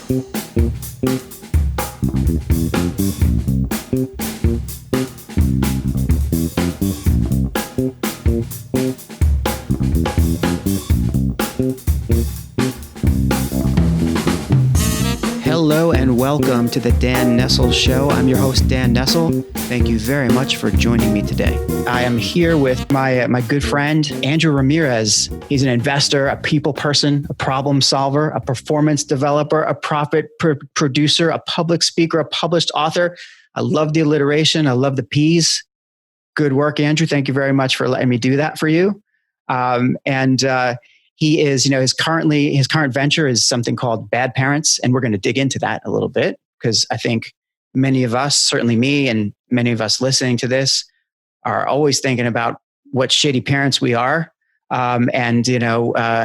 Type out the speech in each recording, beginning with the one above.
Hello and welcome to the Dan Nessel Show. I'm your host, Dan Nessel. Thank you very much for joining me today. I am here with my good friend, Andrew Ramirez. He's an investor, a people person, a problem solver, a performance developer, a profit producer, a public speaker, a published author. I love the alliteration. I love the P's. Good work, Andrew. Thank you very much for letting me do that for you. He is, his current venture is something called Bad Parents. And we're going to dig into that a little bit because I think many of us, certainly me and many of us listening to this, are always thinking about what shitty parents we are. I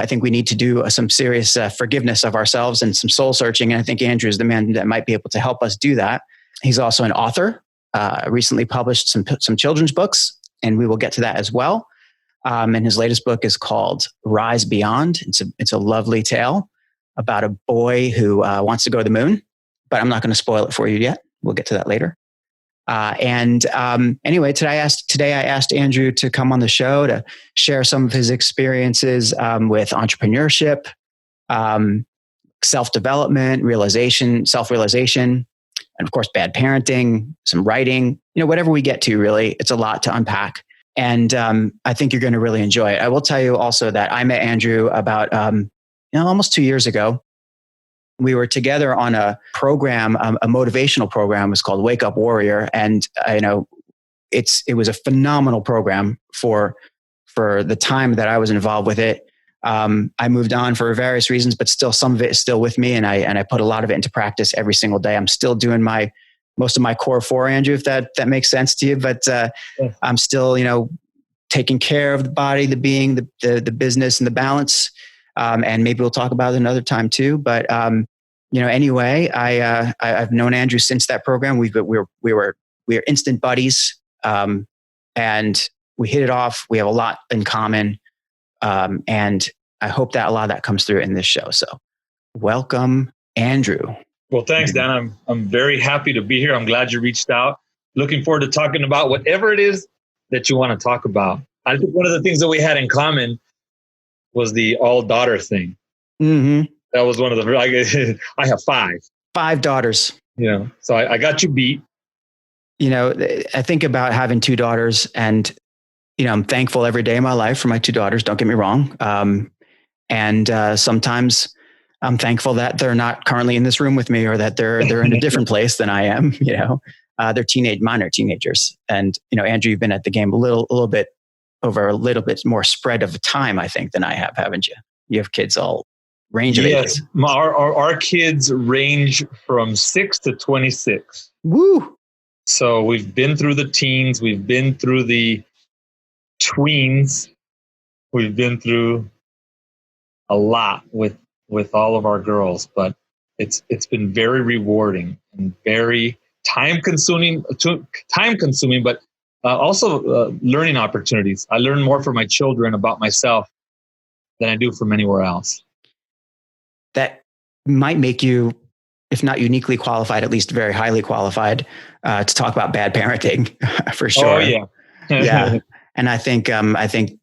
think we need to do some serious forgiveness of ourselves and some soul searching. And I think Andrew is the man that might be able to help us do that. He's also an author, recently published some children's books, and we will get to that as well. And his latest book is called Rise Beyond. It's a lovely tale about a boy who wants to go to the moon, but I'm not going to spoil it for you yet. We'll get to that later. Anyway, today I asked Andrew to come on the show to share some of his experiences with entrepreneurship, self-development, self-realization, and of course, bad parenting, some writing, whatever we get to, really. It's a lot to unpack. And I think you're going to really enjoy it. I will tell you also that I met Andrew about almost 2 years ago. We were together on a program, a motivational program. It was called Wake Up Warrior, and it was a phenomenal program for the time that I was involved with it. I moved on for various reasons, but still, some of it is still with me, and I put a lot of it into practice every single day. I'm still doing most of my core four, Andrew, if that makes sense to you. But I'm still, taking care of the body, the being, the business, and the balance. And maybe we'll talk about it another time too. But anyway, I've known Andrew since that program. We're instant buddies, and we hit it off. We have a lot in common, and I hope that a lot of that comes through in this show. So, welcome, Andrew. Well, thanks, Dan. I'm very happy to be here. I'm glad you reached out. Looking forward to talking about whatever it is that you want to talk about. I think one of the things that we had in common was the all-daughter thing. Mm-hmm. That was one of the. I have five daughters. So I got you beat. I think about having two daughters, and I'm thankful every day of my life for my two daughters. Don't get me wrong. And sometimes I'm thankful that they're not currently in this room with me, or that they're in a different place than I am. They're minor teenagers. And, Andrew, you've been at the game a little bit more spread of time, I think, than I have, haven't you? You have kids all range of ages. Our kids range from 6 to 26. Woo! So we've been through the teens. We've been through the tweens. We've been through a lot with all of our girls, but it's been very rewarding and very time consuming, but also learning opportunities. I learn more from my children about myself than I do from anywhere else. That might make you, if not uniquely qualified, at least very highly qualified to talk about bad parenting for sure. Oh yeah. Yeah. And I think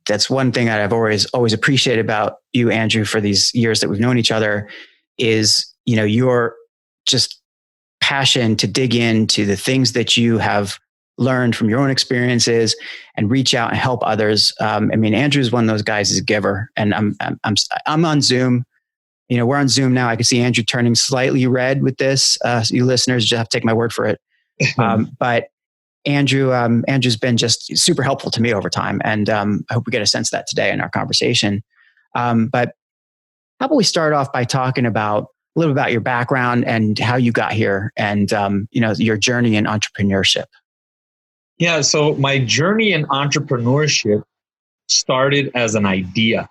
that's one thing that I've always appreciated about you, Andrew, for these years that we've known each other is, your just passion to dig into the things that you have learned from your own experiences and reach out and help others. Andrew's one of those guys who's a giver, and I'm on Zoom. We're on Zoom now. I can see Andrew turning slightly red with this. So you listeners just have to take my word for it. But Andrew's been just super helpful to me over time. And I hope we get a sense of that today in our conversation. But how about we start off by talking about a little about your background and how you got here and, your journey in entrepreneurship. Yeah. So my journey in entrepreneurship started as an idea.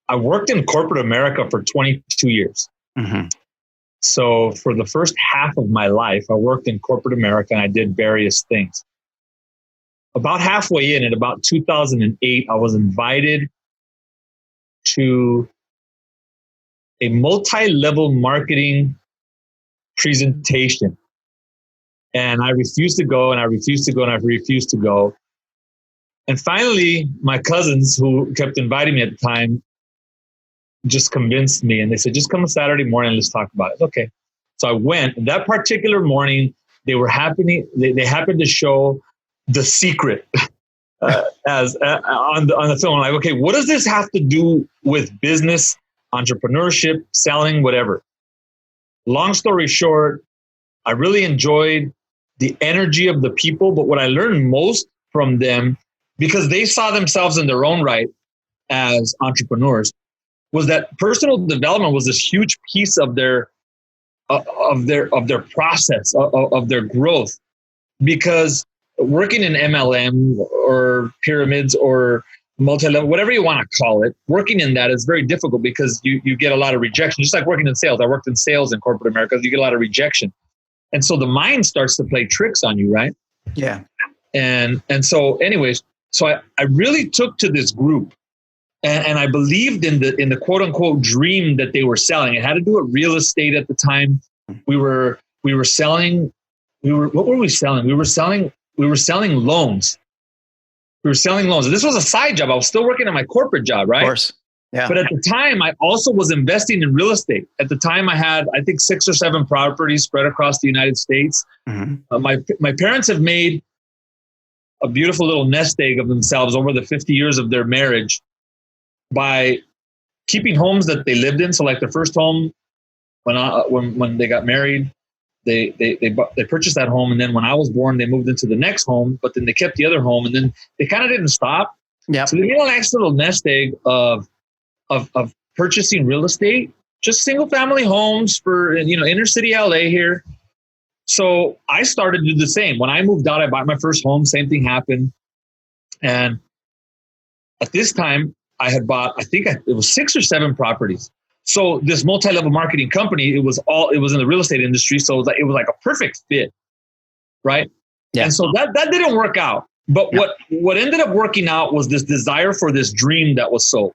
I worked in corporate America for 22 years. Mm-hmm. So for the first half of my life, I worked in corporate America and I did various things. About halfway in about 2008, I was invited to a multi-level marketing presentation. And I refused to go, and I refused to go, and I refused to go. And finally, my cousins, who kept inviting me at the time, just convinced me. And they said, just come on Saturday morning and let's talk about it. Okay. So I went. And that particular morning, they happened to show The Secret as on the film. I'm like, okay, what does this have to do with business, entrepreneurship, selling, whatever? Long story short, I really enjoyed the energy of the people. But what I learned most from them, because they saw themselves in their own right as entrepreneurs, was that personal development was this huge piece of their process of their growth. Because working in MLM or pyramids or multi-level, whatever you want to call it, working in that is very difficult because you get a lot of rejection. Just like working in sales. I worked in sales in corporate America. You get a lot of rejection. And so the mind starts to play tricks on you, right? Yeah. And so anyways, so I really took to this group and I believed in the quote unquote dream that they were selling. It had to do with real estate at the time. We were selling. What were we selling? We were selling loans. We were selling loans. And this was a side job. I was still working at my corporate job, right? Of course. Yeah. But at the time, I also was investing in real estate. At the time, I had, I think, 6 or 7 properties spread across the United States. Mm-hmm. My parents have made a beautiful little nest egg of themselves over the 50 years of their marriage by keeping homes that they lived in. So like the first home, when they got married, they purchased that home. And then when I was born, they moved into the next home, but then they kept the other home, and then they kind of didn't stop. Yeah. So they made a nice little nest egg of purchasing real estate, just single family homes for, inner city LA here. So I started to do the same. When I moved out, I bought my first home. Same thing happened. And at this time I had bought, it was 6 or 7 properties. So this multi-level marketing company, it was in the real estate industry. So it was like a perfect fit. Right. Yeah. And so that didn't work out. But yeah. What ended up working out was this desire for this dream that was sold.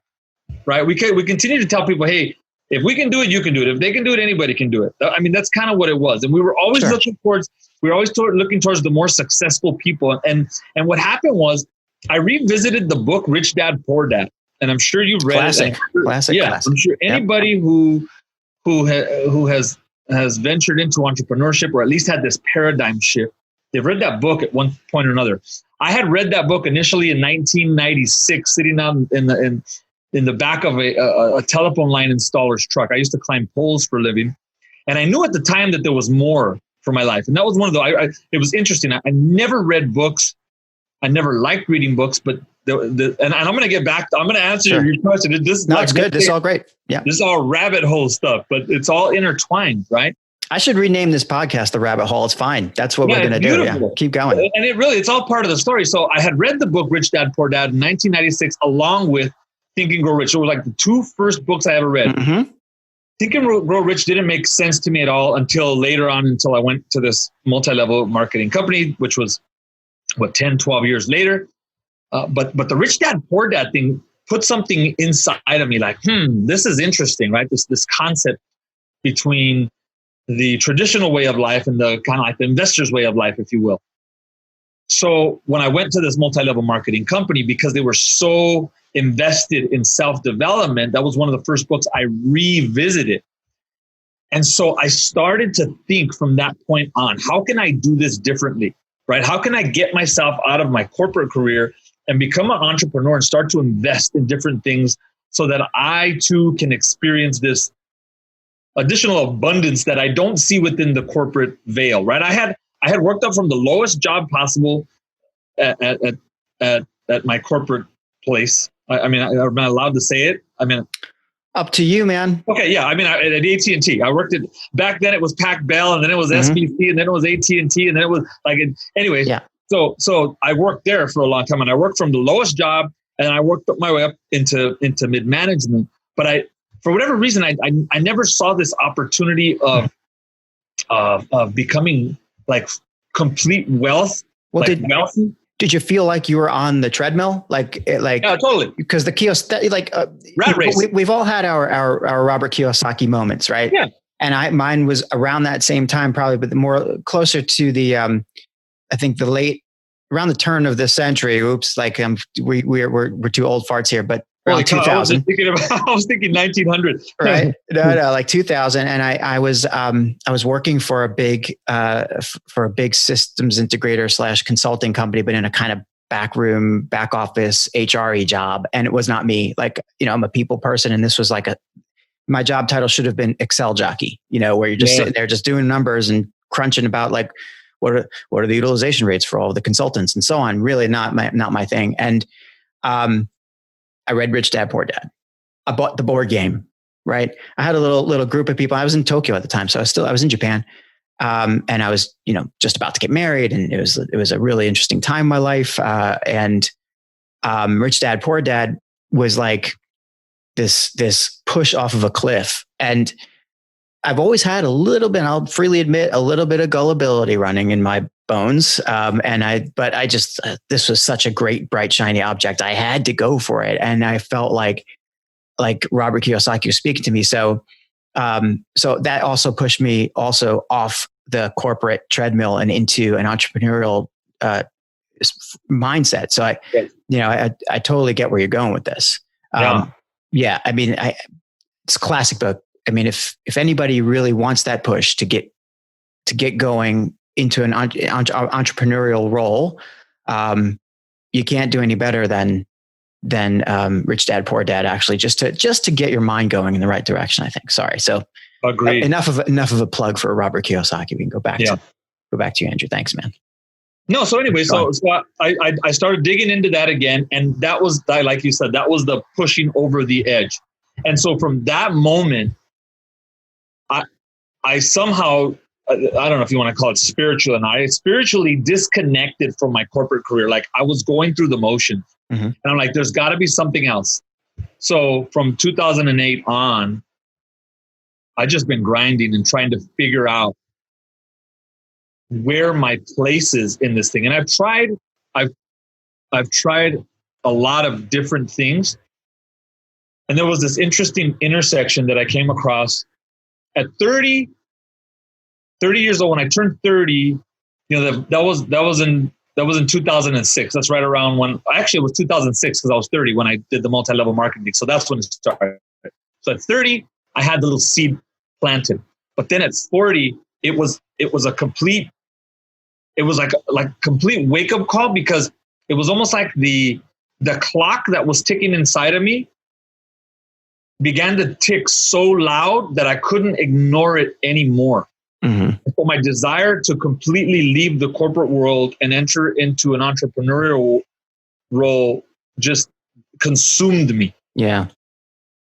Right. We continue to tell people, hey, if we can do it, you can do it. If they can do it, anybody can do it. I mean, that's kind of what it was. And we were always looking towards the more successful people. And what happened was I revisited the book, Rich Dad, Poor Dad. And I'm sure you've read it. Classic. I'm sure anybody who has ventured into entrepreneurship or at least had this paradigm shift, they've read that book at one point or another. I had read that book initially in 1996, sitting out in the back of a telephone line installer's truck. I used to climb poles for a living. And I knew at the time that there was more for my life. And that was one of it was interesting. I never read books. I never liked reading books, but and I'm going to get back. I'm going to answer your question. It's good. This is all great. Yeah. This is all rabbit hole stuff, but it's all intertwined, right? I should rename this podcast The Rabbit Hole. It's fine. That's what we're going to do. Yeah. Keep going. And it's all part of the story. So I had read the book, Rich Dad, Poor Dad in 1996, along with Think and Grow Rich. So it were like the 2 first books I ever read. Mm-hmm. Think and Grow Rich didn't make sense to me at all until later on, until I went to this multi-level marketing company, which was 10, 12 years later. But the Rich Dad, Poor Dad thing put something inside of me like, this is interesting, right? This concept between the traditional way of life and the kind of like the investor's way of life, if you will. So when I went to this multi-level marketing company, because they were so invested in self-development, that was one of the first books I revisited. And so I started to think from that point on, how can I do this differently, right? How can I get myself out of my corporate career and become an entrepreneur and start to invest in different things so that I too can experience this additional abundance that I don't see within the corporate veil, right? I had worked up from the lowest job possible at my corporate place. I mean, am I allowed to say it? I mean, up to you, man. Okay, yeah. I mean, at AT&T, I worked back then it was Pac Bell, and then it was SBC, and then it was AT&T, and then it was anyways. Yeah. So I worked there for a long time, and I worked from the lowest job, and I worked my way up into mid-management. But for whatever reason, I never saw this opportunity of becoming like complete wealth. Well, wealthy. Did you feel like you were on the treadmill? Yeah, totally. Because the Kiyosaki, rat race. We've all had our Robert Kiyosaki moments, right? Yeah. mine was around that same time, probably, but more closer to the, I think around the turn of the century. Oops, like we're too old farts here, but around 2000. I was thinking 1900. Right? No, like 2000. And I was working for a big systems integrator / consulting company, but in a kind of back office HRE job. And it was not me. Like, I'm a people person, and this was like my job title should have been Excel jockey, where you're just sitting there just doing numbers and crunching about like, what are the utilization rates for all of the consultants and so on. Really not my thing. And I read Rich Dad Poor Dad. I bought the board game, right? I had a little group of people. I was in Tokyo at the time, so I was in Japan. And I was, just about to get married, and it was a really interesting time in my life. And Rich Dad Poor Dad was like this push off of a cliff. And I've always had a little bit, I'll freely admit, a little bit of gullibility running in my bones. But I just, this was such a great, bright, shiny object. I had to go for it. And I felt like Robert Kiyosaki was speaking to me. So that also pushed me also off the corporate treadmill and into an entrepreneurial mindset. So I totally get where you're going with this. Yeah. I mean, it's a classic book. I mean, if anybody really wants that push to get going into an entrepreneurial role, you can't do any better than Rich Dad Poor Dad, actually, just to get your mind going in the right direction, I think. Sorry. So agreed. Enough of a plug for Robert Kiyosaki. We can go back to you, Andrew. Thanks, man. No. So anyway, so I started digging into that again. And that was, like you said, that was the pushing over the edge. And so from that moment, I somehow, I don't know if you want to call it spiritual, and I spiritually disconnected from my corporate career. Like I was going through the motions. Mm-hmm. And I'm like, there's got to be something else. So from 2008 on, I just been grinding and trying to figure out where my place is in this thing. And I've tried a lot of different things. And there was this interesting intersection that I came across at 30 years old. When I turned 30, that was in 2006. That's right around when, actually it was 2006 because I was 30 when I did the multi-level marketing. So that's when it started. So at 30, I had the little seed planted. But then at 40, it was a complete, it was like complete wake up call, because it was almost like the clock that was ticking inside of me began to tick so loud that I couldn't ignore it anymore. Mm-hmm. So my desire to completely leave the corporate world and enter into an entrepreneurial role just consumed me. Yeah.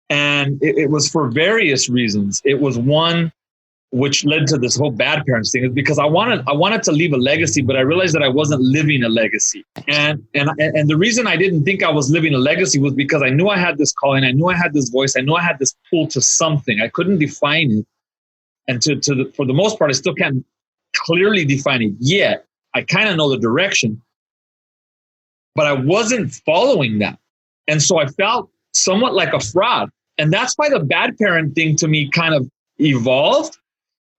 And it was for various reasons. It was one which led to this whole bad parents thing, is because I wanted to leave a legacy, but I realized that I wasn't living a legacy. And the reason I didn't think I was living a legacy was because I knew I had this calling, I knew I had this voice, I knew I had this pull to something. I couldn't define it. And for the most part, I still can't clearly define it yet. I kind of know the direction, but I wasn't following that. And so I felt somewhat like a fraud. And that's why the bad parent thing to me kind of evolved,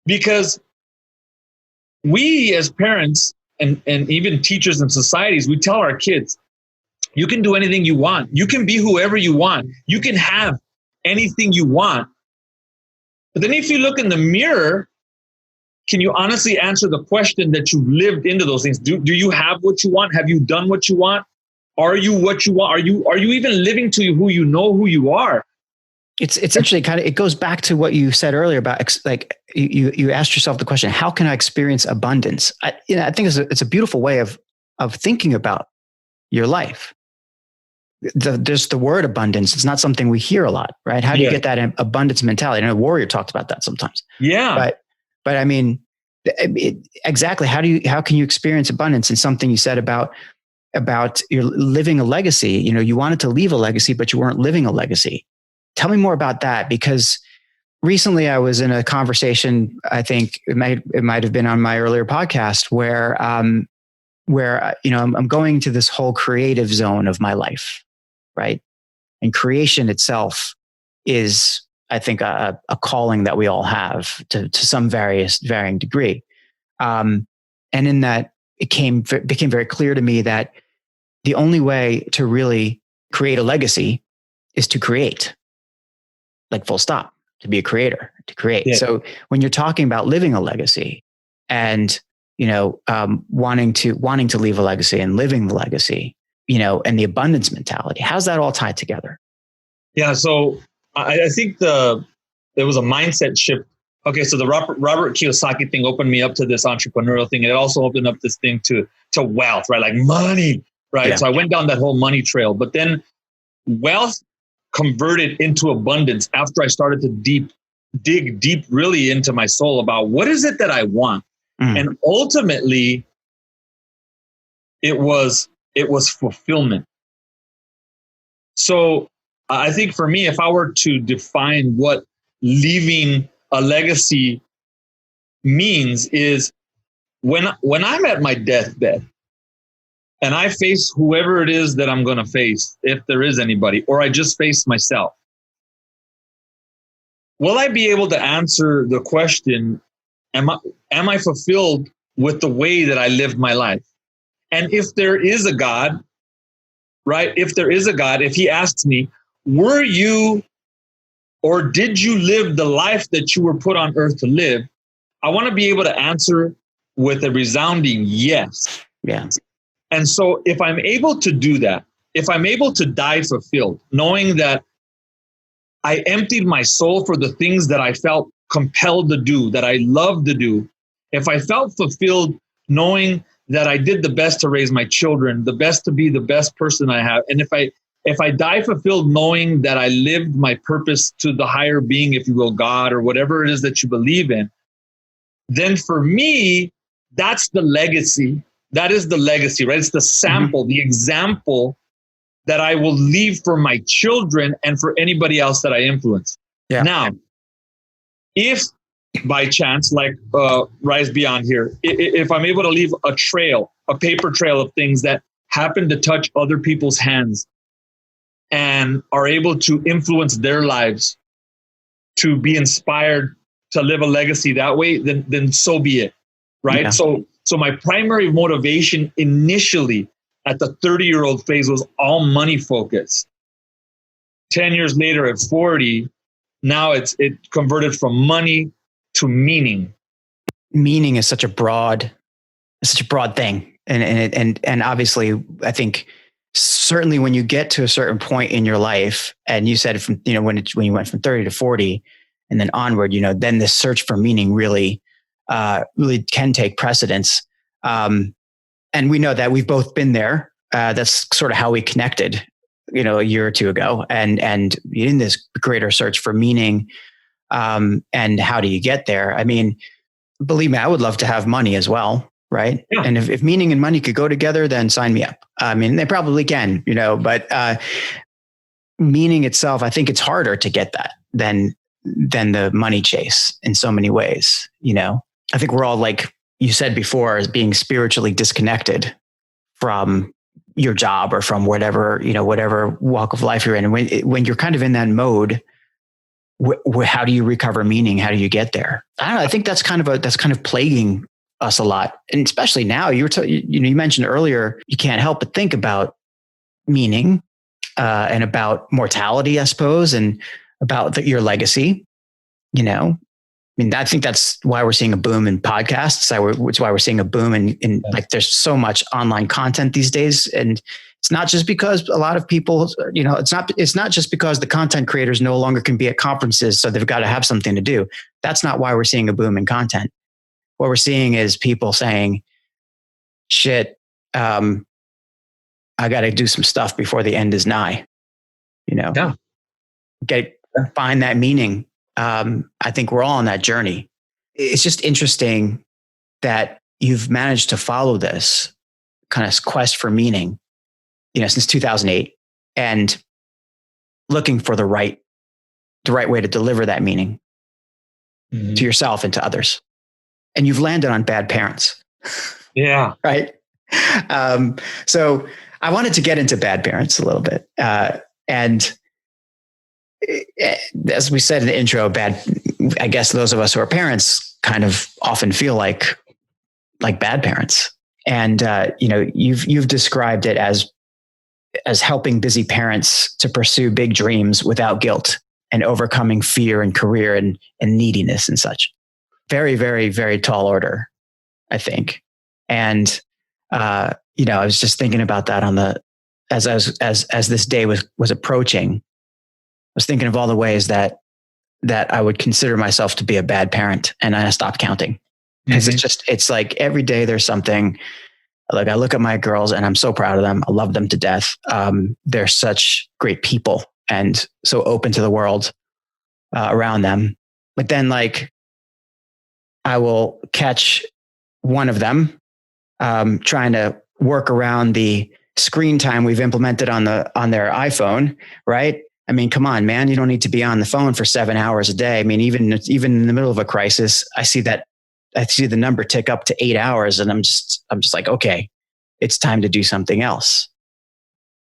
because we as parents and even teachers and societies, we tell our kids, you can do anything you want. You can be whoever you want. You can have anything you want. But then if you look in the mirror, can you honestly answer the question that you've lived into those things? Do you have what you want? Have you done what you want? Are you what you want? Are you even living to who you know who you are? It's actually kind of, it goes back to what you said earlier about like you asked yourself the question, how can I experience abundance? I think it's a beautiful way of thinking about your life. There's the word abundance. It's not something we hear a lot, right? How do you get that abundance mentality? I know Warrior talked about that sometimes. Yeah. But I mean, exactly. How can you experience abundance? And something you said about you're living a legacy. You wanted to leave a legacy, but you weren't living a legacy. Tell me more about that, because recently I was in a conversation, I think it might have been on my earlier podcast, where I'm going to this whole creative zone of my life, right? And creation itself is I think, a calling that we all have to some varying degree. And in that, it became very clear to me that the only way to really create a legacy is to create, like full stop, to be a creator, to create. Yeah. So when you're talking about living a legacy and, wanting to leave a legacy and living the legacy, and the abundance mentality, how's that all tied together? Yeah. So I think there was a mindset shift. Okay, so the Robert Kiyosaki thing opened me up to this entrepreneurial thing. It also opened up this thing to wealth, right? Like money, right? Yeah. So I went down that whole money trail, but then wealth converted into abundance after I started to dig deep really into my soul about what is it that I want. And ultimately it was fulfillment. So I think for me, if I were to define what leaving a legacy means, is when I'm at my deathbed and I face whoever it is that I'm going to face, if there is anybody, or I just face myself, will I be able to answer the question, am I fulfilled with the way that I lived my life? And if there is a God, right? If there is a God, if he asks me, were you or did you live the life that you were put on earth to live? I want to be able to answer with a resounding yes. Yeah. And so if I'm able to do that, if I'm able to die fulfilled, knowing that I emptied my soul for the things that I felt compelled to do, that I loved to do, if I felt fulfilled knowing that I did the best to raise my children, the best to be the best person I have, and if I die fulfilled knowing that I lived my purpose to the higher being, if you will, God, or whatever it is that you believe in, then for me, that's the legacy. That is the legacy, right? It's the sample, the example that I will leave for my children and for anybody else that I influence. Yeah. Now, if by chance, like Rise Beyond here, if I'm able to leave a trail, a paper trail of things that happen to touch other people's hands and are able to influence their lives to be inspired to live a legacy that way, then so be it, right? Yeah. So my primary motivation initially at the 30-year-old phase was all money focused. 10 years later at 40, now it converted from money to meaning. Meaning is such a broad thing. And obviously I think certainly when you get to a certain point in your life, and you said from, when you went from 30 to 40 and then onward, then this search for meaning really can take precedence. And we know that we've both been there. That's sort of how we connected, a year or two ago, and in this greater search for meaning. And how do you get there? I mean, believe me, I would love to have money as well. Right. Yeah. And if meaning and money could go together, then sign me up. I mean, they probably can, but meaning itself, I think it's harder to get that than the money chase in so many ways. I think we're all, like you said before, as being spiritually disconnected from your job or from whatever walk of life you're in. And when you're kind of in that mode, how do you recover meaning? How do you get there? I don't know. I think that's kind of plaguing us a lot. And especially now, you mentioned earlier, you can't help but think about meaning and about mortality, I suppose, and about your legacy. I mean, I think that's why we're seeing a boom in podcasts. It's why we're seeing a boom in like, there's so much online content these days. And it's not just because a lot of people, it's not just because the content creators no longer can be at conferences, so they've got to have something to do. That's not why we're seeing a boom in content. What we're seeing is people saying, shit, I got to do some stuff before the end is nigh, Yeah. Find that meaning. I think we're all on that journey. It's just interesting that you've managed to follow this kind of quest for meaning, since 2008, and looking for the right way to deliver that meaning to yourself and to others. And you've landed on bad parents. Yeah. Right. So I wanted to get into bad parents a little bit. And as we said in the intro, I guess those of us who are parents kind of often feel like bad parents. And, you've described it as helping busy parents to pursue big dreams without guilt and overcoming fear and career and neediness and such. Very, very, very tall order, I think. And, I was just thinking about that as this day was approaching. I was thinking of all the ways that I would consider myself to be a bad parent, and I stopped counting. Because it's like every day there's something. Like I look at my girls and I'm so proud of them. I love them to death. They're such great people and so open to the world around them. But then like I will catch one of them trying to work around the screen time we've implemented on their iPhone, right? I mean, come on, man, you don't need to be on the phone for 7 hours a day. I mean, even in the middle of a crisis, I see the number tick up to 8 hours, and I'm just like, okay, it's time to do something else.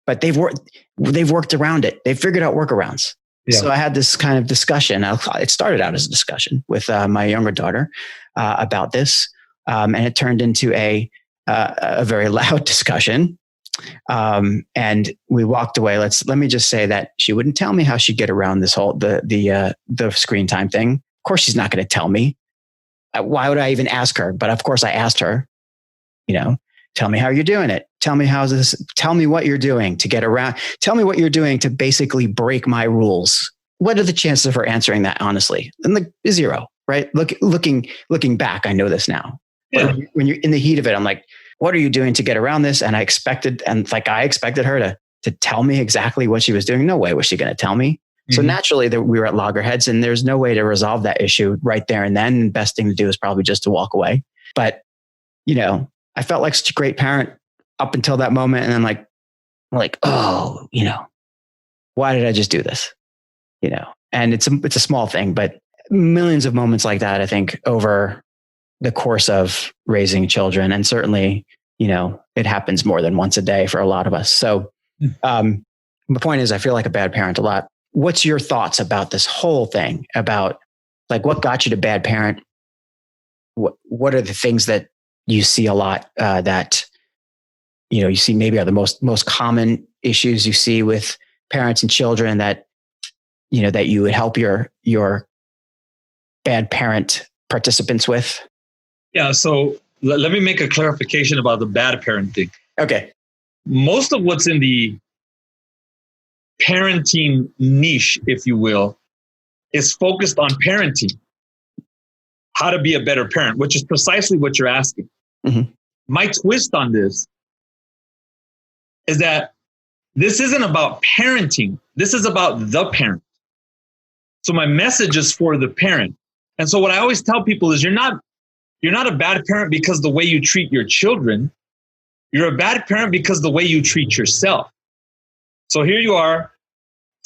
But they've worked around it. They've figured out workarounds. Yeah. So I had this kind of discussion. It started out as a discussion with my younger daughter about this, and it turned into a very loud discussion. And we walked away. Let me just say that she wouldn't tell me how she'd get around this whole the screen time thing. Of course, she's not going to tell me. Why would I even ask her? But of course I asked her, tell me how you're doing it. Tell me tell me what you're doing to get around. Tell me what you're doing to basically break my rules. What are the chances of her answering that honestly? And zero, right? Looking back, I know this now. Yeah. But when you're in the heat of it, I'm like, what are you doing to get around this? And I expected her to tell me exactly what she was doing. No way was she going to tell me. So naturally we were at loggerheads, and there's no way to resolve that issue right there and then. The best thing to do is probably just to walk away. But, I felt like such a great parent up until that moment. And then like, oh, why did I just do this? And it's a small thing, but millions of moments like that, I think, over the course of raising children. And certainly, it happens more than once a day for a lot of us. So my point is, I feel like a bad parent a lot. What's your thoughts about this whole thing? About like what got you to bad parent? What are the things that you see a lot that you see maybe are the most common issues you see with parents and children that that you would help your bad parent participants with? Yeah. So let me make a clarification about the bad parenting. Okay. Most of what's in the parenting niche, if you will, is focused on parenting, how to be a better parent, which is precisely what you're asking. Mm-hmm. My twist on this is that this isn't about parenting. This is about the parent. So my message is for the parent. And so what I always tell people is you're not a bad parent because the way you treat your children. You're a bad parent because the way you treat yourself. So here you are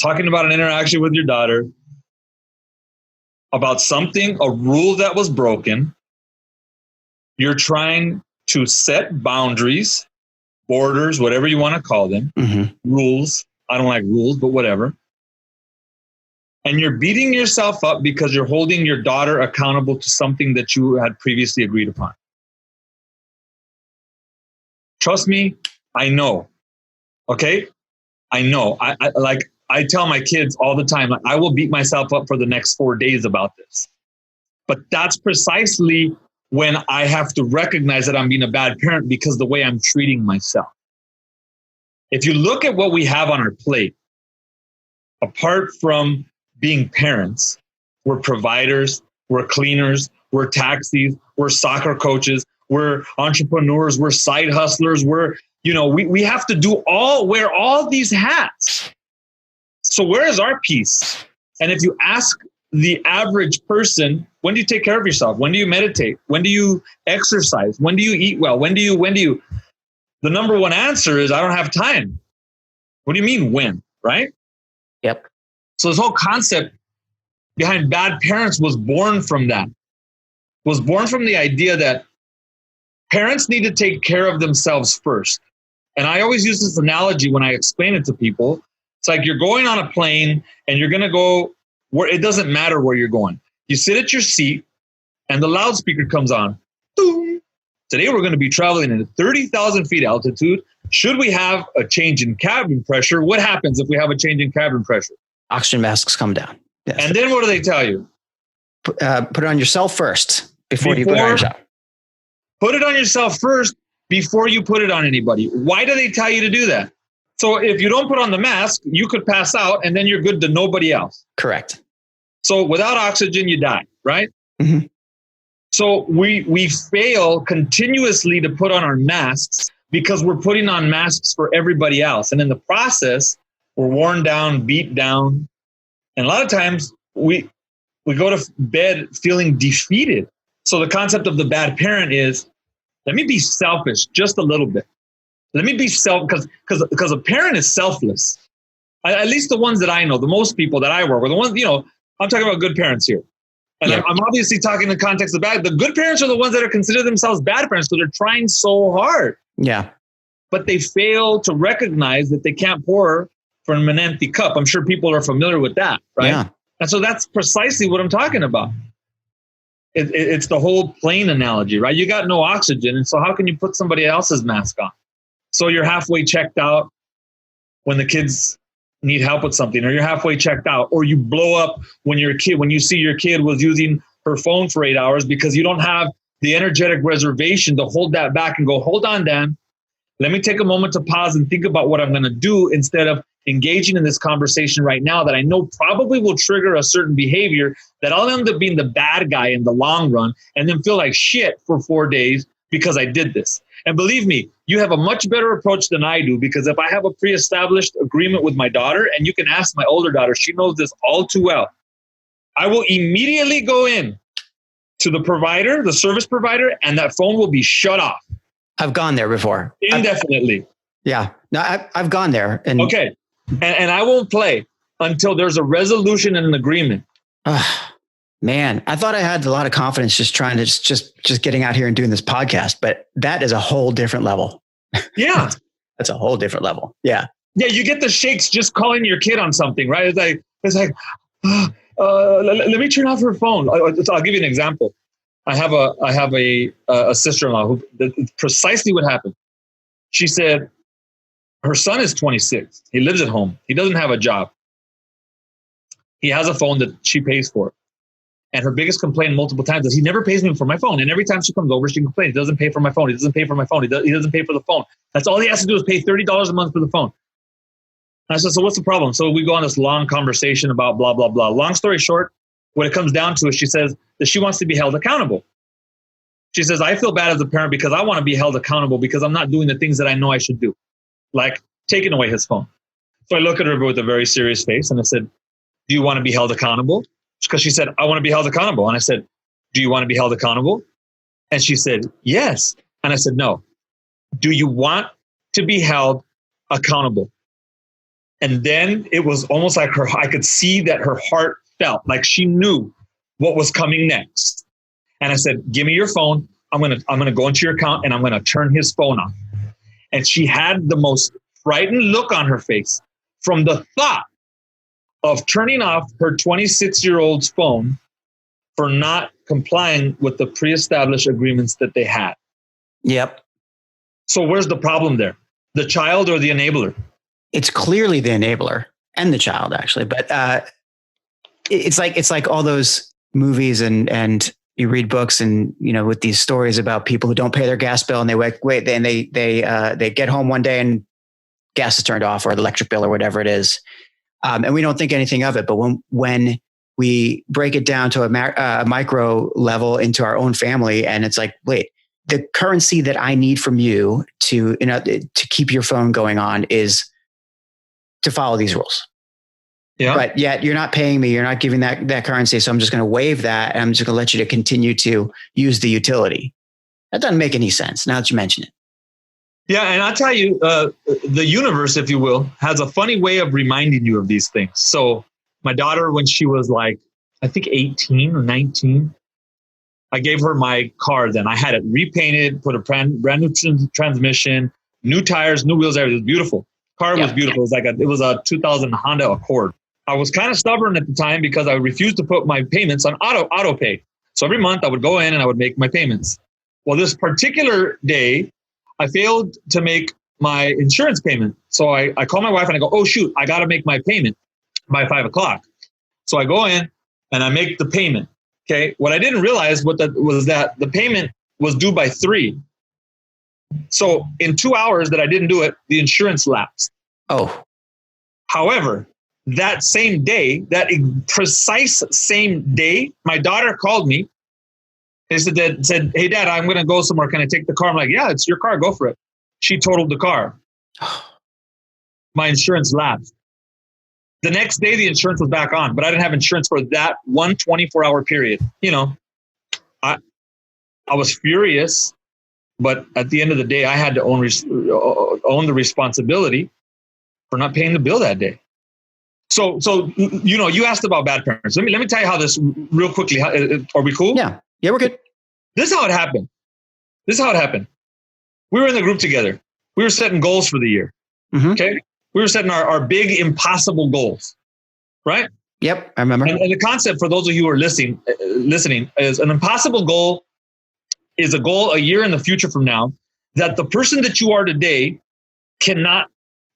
talking about an interaction with your daughter about something, a rule that was broken. You're trying to set boundaries, borders, whatever you want to call them, rules. I don't like rules, but whatever. And you're beating yourself up because you're holding your daughter accountable to something that you had previously agreed upon. Trust me, I know. Okay? I know. I tell my kids all the time, I will beat myself up for the next 4 days about this. But that's precisely when I have to recognize that I'm being a bad parent because the way I'm treating myself. If you look at what we have on our plate, apart from being parents, we're providers, we're cleaners, we're taxis, we're soccer coaches, we're entrepreneurs, we're side hustlers, we have to wear all these hats. So where is our peace? And if you ask the average person, when do you take care of yourself? When do you meditate? When do you exercise? When do you eat well? When do you? The number one answer is, I don't have time. What do you mean when, right? Yep. So this whole concept behind bad parents was born from that. Was born from the idea that parents need to take care of themselves first. And I always use this analogy when I explain it to people. It's like you're going on a plane and you're going to go where it doesn't matter where you're going. You sit at your seat and the loudspeaker comes on. Boom. Today we're going to be traveling at 30,000 feet altitude. Should we have a change in cabin pressure? What happens if we have a change in cabin pressure? Oxygen masks come down. Yes. And then what do they tell you? Put it on yourself first before you put it on yourself. Put it on yourself first before you put it on anybody. Why do they tell you to do that? So if you don't put on the mask, you could pass out and then you're good to nobody else. Correct. So without oxygen, you die, right? Mm-hmm. So we fail continuously to put on our masks because we're putting on masks for everybody else. And in the process, we're worn down, beat down. And a lot of times we go to bed feeling defeated. So the concept of the bad parent is, let me be selfish just a little bit. Let me be because a parent is selfless. At least the ones that I know, the most people that I work with, the ones, I'm talking about good parents here. And yeah. I'm obviously talking in the context of bad. The good parents are the ones that are considered themselves bad parents because they're trying so hard. Yeah. But they fail to recognize that they can't pour from an empty cup. I'm sure people are familiar with that, right? Yeah. And so that's precisely what I'm talking about. It's the whole plane analogy, right? You got no oxygen. And so how can you put somebody else's mask on? So you're halfway checked out when the kids need help with something, or you're halfway checked out, or you blow up when you see your kid was using her phone for 8 hours because you don't have the energetic reservation to hold that back and go, hold on, Dan, let me take a moment to pause and think about what I'm going to do instead of engaging in this conversation right now that I know probably will trigger a certain behavior that I'll end up being the bad guy in the long run and then feel like shit for 4 days because I did this. And believe me, you have a much better approach than I do, because if I have a pre-established agreement with my daughter, and you can ask my older daughter, she knows this all too well, I will immediately go in to the provider, the service provider, and that phone will be shut off. I've gone there before. Indefinitely. Yeah. No, I've gone there. And okay. And I won't play until there's a resolution and an agreement. Man, I thought I had a lot of confidence just trying to just getting out here and doing this podcast, but that is a whole different level. Yeah. That's a whole different level. Yeah. Yeah. You get the shakes just calling your kid on something, right? It's like, let me turn off her phone. I'll give you an example. I have a sister-in-law who precisely what happened. She said her son is 26. He lives at home. He doesn't have a job. He has a phone that she pays for. And her biggest complaint multiple times is he never pays me for my phone. And every time she comes over, she complains, he doesn't pay for my phone. He doesn't pay for my phone. He doesn't pay for the phone. That's all he has to do is pay $30 a month for the phone. And I said, so what's the problem? So we go on this long conversation about blah, blah, blah. Long story short, what it comes down to is she says that she wants to be held accountable. She says, I feel bad as a parent because I want to be held accountable because I'm not doing the things that I know I should do, like taking away his phone. So I look at her with a very serious face and I said, do you want to be held accountable? Because she said, I want to be held accountable. And I said, do you want to be held accountable? And she said, yes. And I said, no. Do you want to be held accountable? And then it was almost like I could see that her heart felt like she knew what was coming next. And I said, give me your phone. I'm going to go into your account and I'm going to turn his phone off. And she had the most frightened look on her face from the thought of turning off her 26-year-old's phone for not complying with the pre-established agreements that they had. Yep. So where's the problem there? The child or the enabler? It's clearly the enabler and the child, actually. But it's like all those movies and you read books and, with these stories about people who don't pay their gas bill and they get home one day and gas is turned off or the electric bill or whatever it is. And we don't think anything of it. But when we break it down to a micro level into our own family, and it's like, wait, the currency that I need from you to keep your phone going on is to follow these rules. Yeah. But yet you're not paying me. You're not giving that currency. So I'm just going to waive that. And I'm just going to let you to continue to use the utility. That doesn't make any sense now that you mention it. Yeah, and I'll tell you, the universe, if you will, has a funny way of reminding you of these things. So my daughter, when she was like, I think 18 or 19, I gave her my car then. I had it repainted, put a brand new transmission, new tires, new wheels, everything. It was beautiful. Car was beautiful. It was a 2000 Honda Accord. I was kind of stubborn at the time because I refused to put my payments on auto pay. So every month I would go in and I would make my payments. Well, this particular day, I failed to make my insurance payment. So I call my wife and I go, oh, shoot, I got to make my payment by 5 o'clock. So I go in and I make the payment. Okay. What I didn't realize was that the payment was due by 3. So in 2 hours that I didn't do it, the insurance lapsed. Oh. However, that same day, that precise same day, my daughter called me. They said, hey, Dad, I'm going to go somewhere. Can I take the car? I'm like, yeah, it's your car. Go for it. She totaled the car. My insurance lapsed. The next day, the insurance was back on, but I didn't have insurance for that 24-hour period. You know, I was furious, but at the end of the day, I had to own the responsibility for not paying the bill that day. So you know, you asked about bad parents. Let me tell you how this real quickly. Are we cool? Yeah, we're good. This is how it happened. We were in the group together. We were setting goals for the year. Mm-hmm. Okay. We were setting our big impossible goals, right? Yep, I remember. And the concept for those of you who are listening is an impossible goal is a goal a year in the future from now that the person that you are today cannot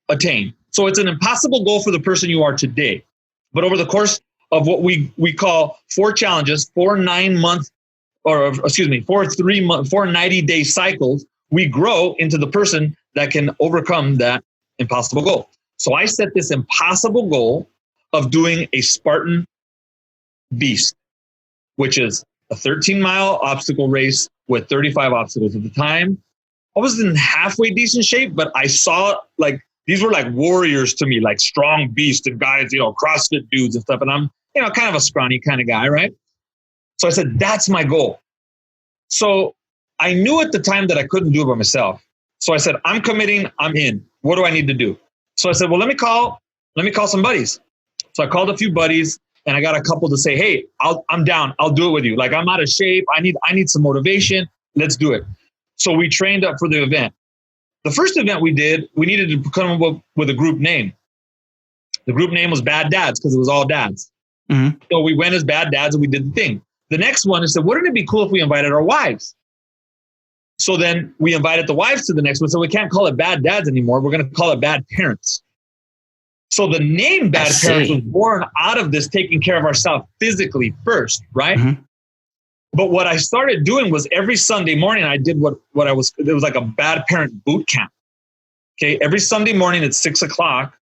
attain. So it's an impossible goal for the person you are today. But over the course of what we call 4 challenges, 4 90-day cycles, we grow into the person that can overcome that impossible goal. So I set this impossible goal of doing a Spartan beast, which is a 13-mile obstacle race with 35 obstacles. At the time, I was in halfway decent shape, but I saw these were like warriors to me, like strong beasts and guys, you know, CrossFit dudes and stuff. And I'm, you know, kind of a scrawny kind of guy, right? So I said, that's my goal. So I knew at the time that I couldn't do it by myself. So I said, I'm committing, I'm in. What do I need to do? So I said, well, let me call some buddies. So I called a few buddies and I got a couple to say, hey, I'm down. I'll do it with you. Like, I'm out of shape. I need some motivation. Let's do it. So we trained up for the event. The first event we did, we needed to come up with a group name. The group name was Bad Dads because it was all dads. Mm-hmm. So we went as Bad Dads and we did the thing. The next one is that wouldn't it be cool if we invited our wives? So then we invited the wives to the next one. So we can't call it Bad Dads anymore. We're going to call it Bad Parents. So the name Bad Parents was born out of this taking care of ourselves physically first, right? Mm-hmm. But what I started doing was every Sunday morning, I did it was like a bad parent boot camp. Okay. Every Sunday morning at 6 o'clock,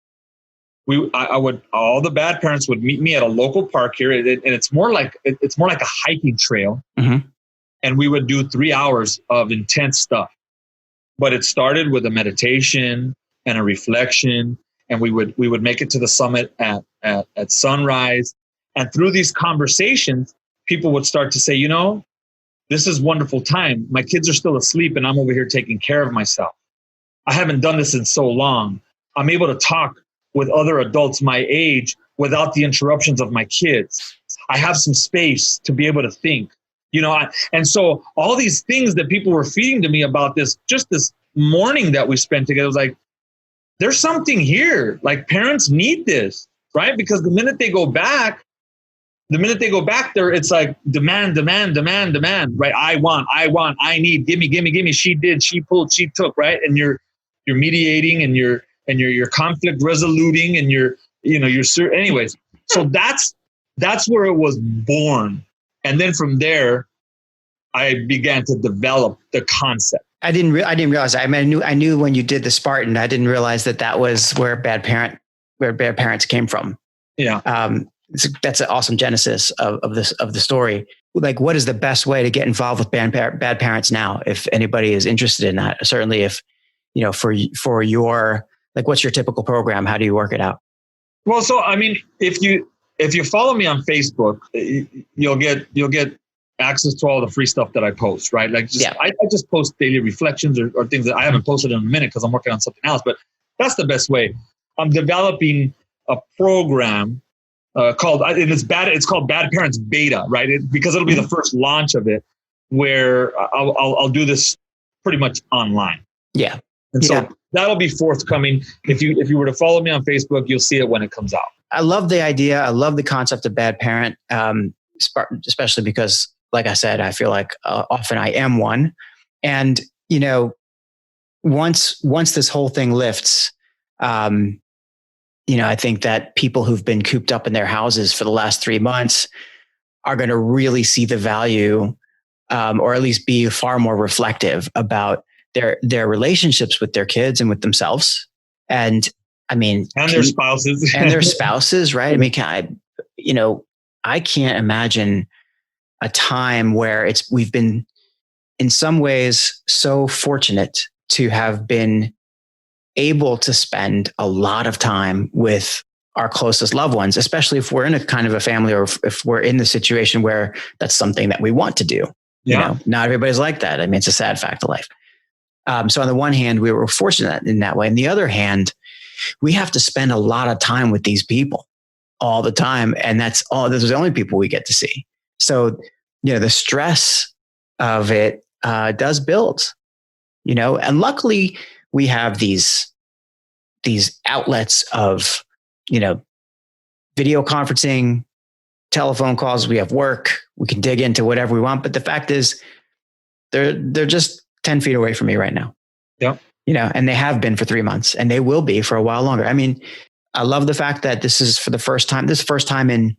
all the bad parents would meet me at a local park here. And it's more like a hiking trail. Mm-hmm. And we would do 3 hours of intense stuff. But it started with a meditation and a reflection. And we would make it to the summit at sunrise. And through these conversations, people would start to say, you know, this is wonderful time. My kids are still asleep and I'm over here taking care of myself. I haven't done this in so long. I'm able to talk with other adults my age without the interruptions of my kids. I have some space to be able to think, you know, and so all these things that people were feeding to me about this morning that we spent together was like, there's something here. Like, parents need this, right? Because the minute they go back there, it's like demand, right? I want, I need, gimme. She did, she pulled, she took, right? And you're mediating and you're conflict resoluting and anyways. So that's where it was born. And then from there, I began to develop the concept. I didn't realize that. I mean, I knew when you did the Spartan, I didn't realize that was where bad parents came from. Yeah. That's an awesome genesis of the story. Like, what is the best way to get involved with bad parents now? If anybody is interested in that, certainly if, you know, for your, like, what's your typical program? How do you work it out? Well, so, I mean, if you follow me on Facebook, you'll get access to all the free stuff that I post, right? Like, I just post daily reflections or things that I haven't posted in a minute because I'm working on something else, but that's the best way. I'm developing a program it's called Bad Parents Beta, right? Because it'll be the first launch of it, where I'll do this pretty much online. Yeah. And so that'll be forthcoming. If you were to follow me on Facebook, you'll see it when it comes out. I love the idea. I love the concept of bad parent, especially because, like I said, I feel like often I am one. And, once this whole thing lifts, I think that people who've been cooped up in their houses for the last 3 months are going to really see the value, or at least be far more reflective about their relationships with their kids and with themselves. And their spouses and their spouses, right? I mean, I can't imagine a time where we've been in some ways so fortunate to have been able to spend a lot of time with our closest loved ones, especially if we're in a kind of a family, or if we're in the situation where that's something that we want to do. Not everybody's like that. I mean, it's a sad fact of life. So on the one hand, we were fortunate in that way. On the other hand, we have to spend a lot of time with these people all the time. And those are the only people we get to see. So, the stress of it does build, and luckily we have these outlets of, video conferencing, telephone calls. We have work. We can dig into whatever we want. But the fact is, they're just 10 feet away from me right now. Yeah. And they have been for 3 months, and they will be for a while longer. I mean, I love the fact that this is the first time in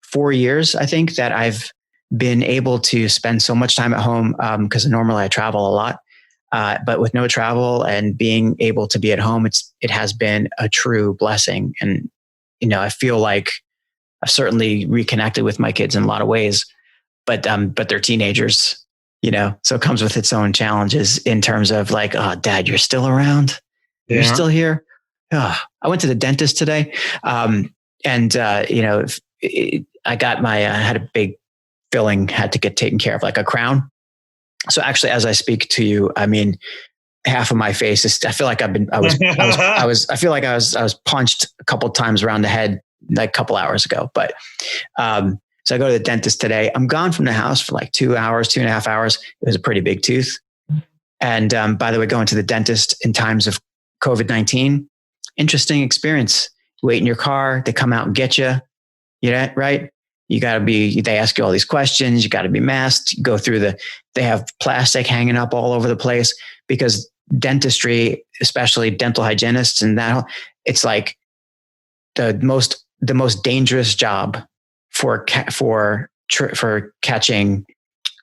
4 years, I think, that I've been able to spend so much time at home. Because normally I travel a lot, but with no travel and being able to be at home, it has been a true blessing. And, I feel like I've certainly reconnected with my kids in a lot of ways, but they're teenagers. So it comes with its own challenges in terms of like, oh, Dad, you're still around? Yeah. You're still here? Oh, I went to the dentist today. I had a big filling, had to get taken care of, like a crown. So actually, as I speak to you, I mean, half of my face is, I feel like I feel like I was punched a couple of times around the head like a couple hours ago. But, so I go to the dentist today. I'm gone from the house for like 2 hours, 2.5 hours. It was a pretty big tooth. And by the way, going to the dentist in times of COVID-19, interesting experience. You wait in your car, they come out and get you. Right? They ask you all these questions. You got to be masked. You go through they have plastic hanging up all over the place, because dentistry, especially dental hygienists, and that, it's like the most dangerous job for catching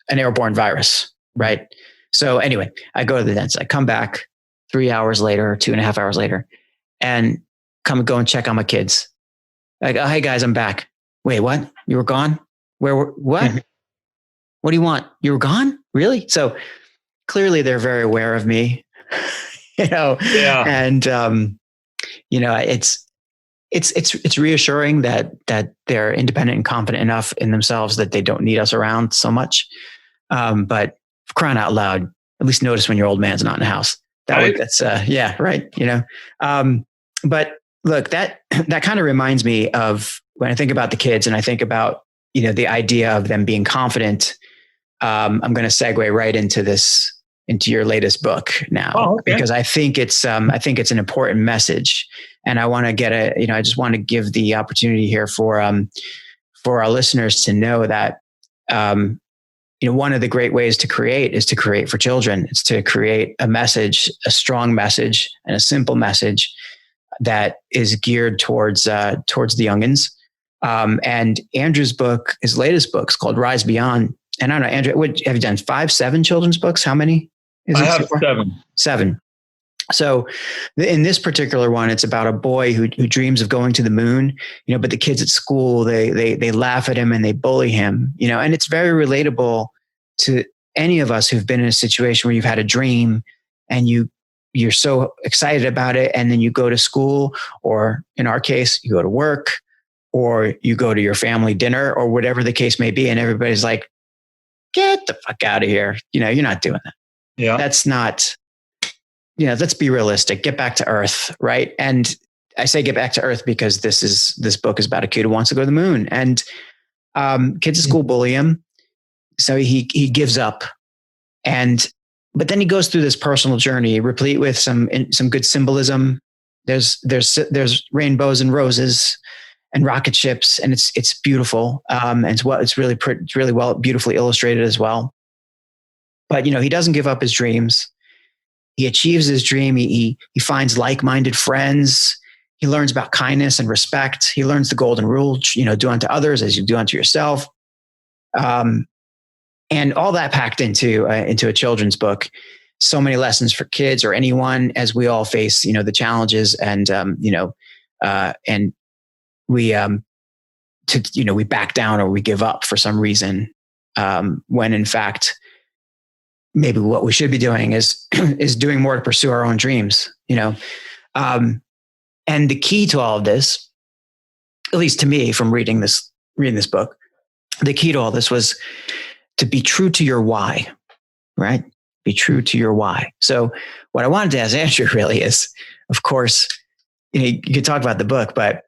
an airborne virus, right? So anyway, I go to the dentist. I come back 3 hours later, 2.5 hours later, and go and check on my kids. Like, oh, hey guys, I'm back. Wait, what? You were gone? What? What do you want? You were gone? Really? So clearly they're very aware of me, Yeah. And, it's reassuring that they're independent and confident enough in themselves that they don't need us around so much. But for crying out loud, at least notice when your old man's not in the house. Right. Right. But look, that kind of reminds me of when I think about the kids, and I think about, the idea of them being confident. I'm going to segue right into your latest book now, because I think it's an important message, and I want to I just want to give the opportunity here for our listeners to know that, one of the great ways to create is to create for children. It's to create a message, a strong message, and a simple message that is geared towards the youngins. And Andrew's book, his latest book, is called Rise Beyond. And I don't know, Andrew, what have you done? 5, 7 children's books? How many? I have 7. 7. So in this particular one, it's about a boy who dreams of going to the moon, but the kids at school, they laugh at him and they bully him, and it's very relatable to any of us who've been in a situation where you've had a dream and you're so excited about it. And then you go to school, or in our case, you go to work, or you go to your family dinner, or whatever the case may be. And everybody's like, get the fuck out of here. You're not doing that. Yeah. That's not, let's be realistic, get back to earth. Right. And I say get back to earth because this book is about a kid who wants to go to the moon, and kids at school bully him. So he gives up, and But then he goes through this personal journey, replete with some good symbolism. There's rainbows and roses and rocket ships, and it's beautiful. And it's really well, beautifully illustrated as well. But he doesn't give up his dreams. He achieves his dream. He finds like-minded friends. He learns about kindness and respect. He learns the golden rule, do unto others as you do unto yourself. And all that packed into a children's book. So many lessons for kids or anyone as we all face, the challenges and we we back down or we give up for some reason, when in fact, maybe what we should be doing is doing more to pursue our own dreams, and the key to all of this, at least to me from reading this book, the key to all this was to be true to your why, right? Be true to your why. So what I wanted to ask Andrew really is, of course, you could talk about the book, but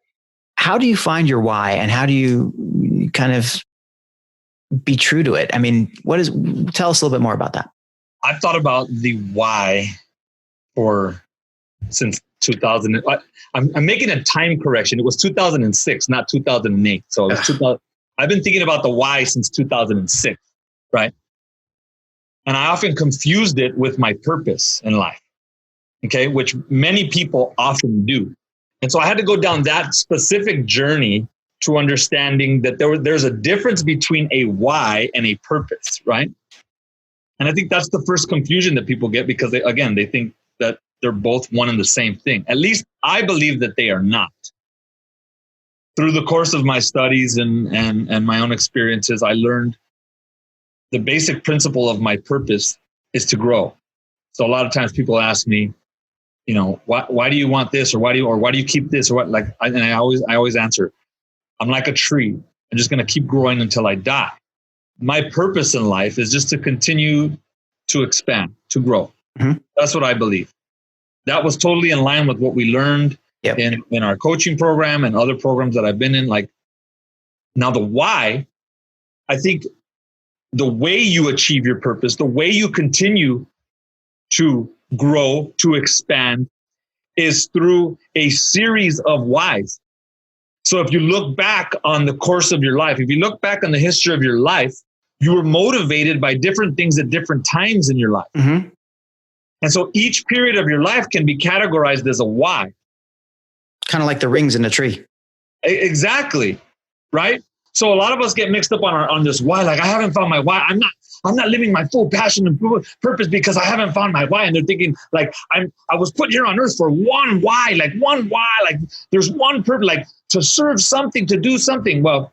how do you find your why and how do you kind of be true to it? I mean, tell us a little bit more about that. I've thought about the why since 2000. I'm making a time correction. It was 2006, not 2008. So it was 2000. I've been thinking about the why since 2006, right? And I often confused it with my purpose in life, okay, which many people often do. And so I had to go down that specific journey to understanding that there's a difference between a why and a purpose, right? And I think that's the first confusion that people get because they think that they're both one and the same thing. At least I believe that they are not. Through the course of my studies and my own experiences, I learned the basic principle of my purpose is to grow. So a lot of times people ask me, why do you want this, or why do you keep this, or what? I always answer, I'm like a tree. I'm just going to keep growing until I die. My purpose in life is just to continue to expand, to grow. Mm-hmm. That's what I believe. That was totally in line with what we learned in our coaching program and other programs that I've been in. Like, now the why, I think the way you achieve your purpose, the way you continue to grow, to expand, is through a series of whys. So if you look back on the course of your life, if you look back on the history of your life, you were motivated by different things at different times in your life. Mm-hmm. And so each period of your life can be categorized as a why. Kind of like the rings in a tree. Exactly. Right? So a lot of us get mixed up on this why. Like, I haven't found my why. I'm not living my full passion and purpose because I haven't found my why. And they're thinking like, I was put here on earth for one why, like there's one purpose, like to serve something, to do something. Well,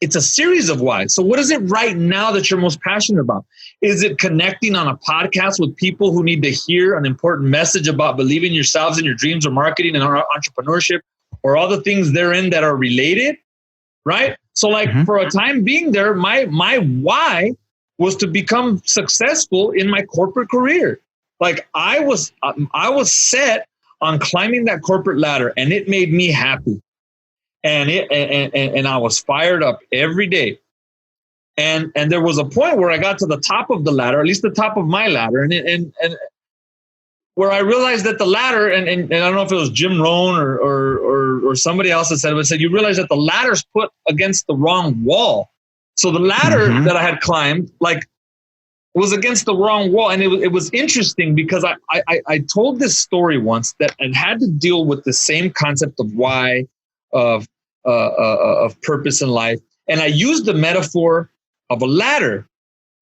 it's a series of whys. So what is it right now that you're most passionate about? Is it connecting on a podcast with people who need to hear an important message about believing in yourselves and your dreams, or marketing and entrepreneurship, or all the things therein that are related? Right? So like, mm-hmm. for a time being there, my why was to become successful in my corporate career. Like I was set on climbing that corporate ladder, and it made me happy. And I was fired up every day. And there was a point where I got to the top of the ladder, at least the top of my ladder, and where I realized that the ladder, and I don't know if it was Jim Rohn or somebody else that said it, but said you realize that the ladder's put against the wrong wall. So the ladder mm-hmm. that I had climbed, like, was against the wrong wall. And it was interesting because I told this story once that it had to deal with the same concept of why, of purpose in life. And I used the metaphor of a ladder.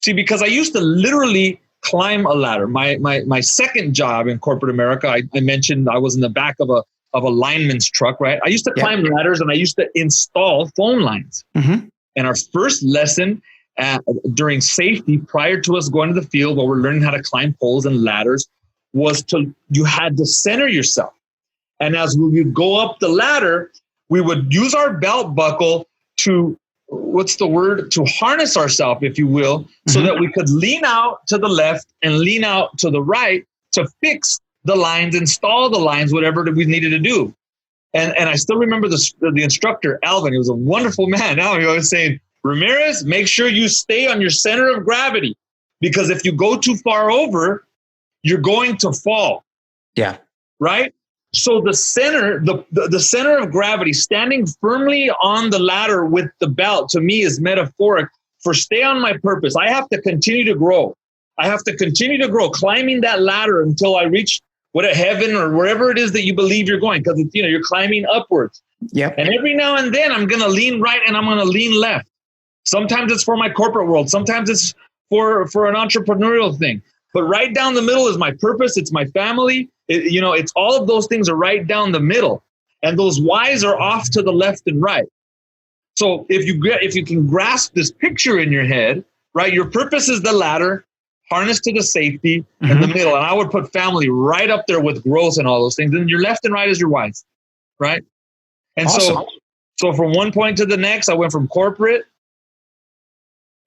See, because I used to literally climb a ladder. My second job in corporate America, I mentioned I was in the back of a lineman's truck, right? I used to climb ladders, and I used to install phone lines. Mm-hmm. And our first lesson during safety, prior to us going to the field where we're learning how to climb poles and ladders, was you had to center yourself. And as we would go up the ladder, we would use our belt buckle to harness ourselves, if you will, mm-hmm. so that we could lean out to the left and lean out to the right to fix the lines, install the lines, whatever we needed to do. And I still remember the instructor, Alvin. He was a wonderful man. Now he was saying, Ramirez, make sure you stay on your center of gravity. because if you go too far over, you're going to fall. Yeah. Right? So the center, the center of gravity, standing firmly on the ladder with the belt, to me is metaphoric for stay on my purpose. I have to continue to grow. I have to continue to grow, climbing that ladder until I reach heaven or wherever it is that you believe you're going, because you're climbing upwards. Yep. And every now and then I'm going to lean right and I'm going to lean left. Sometimes it's for my corporate world. Sometimes it's for an entrepreneurial thing. But right down the middle is my purpose. It's my family. It's all of those things are right down the middle. And those whys are off to the left and right. So if you can grasp this picture in your head, right, your purpose is the ladder, harness to the safety in the middle. And I would put family right up there with growth and all those things. And your left and right is your whys, right? And awesome. So from one point to the next, I went from corporate.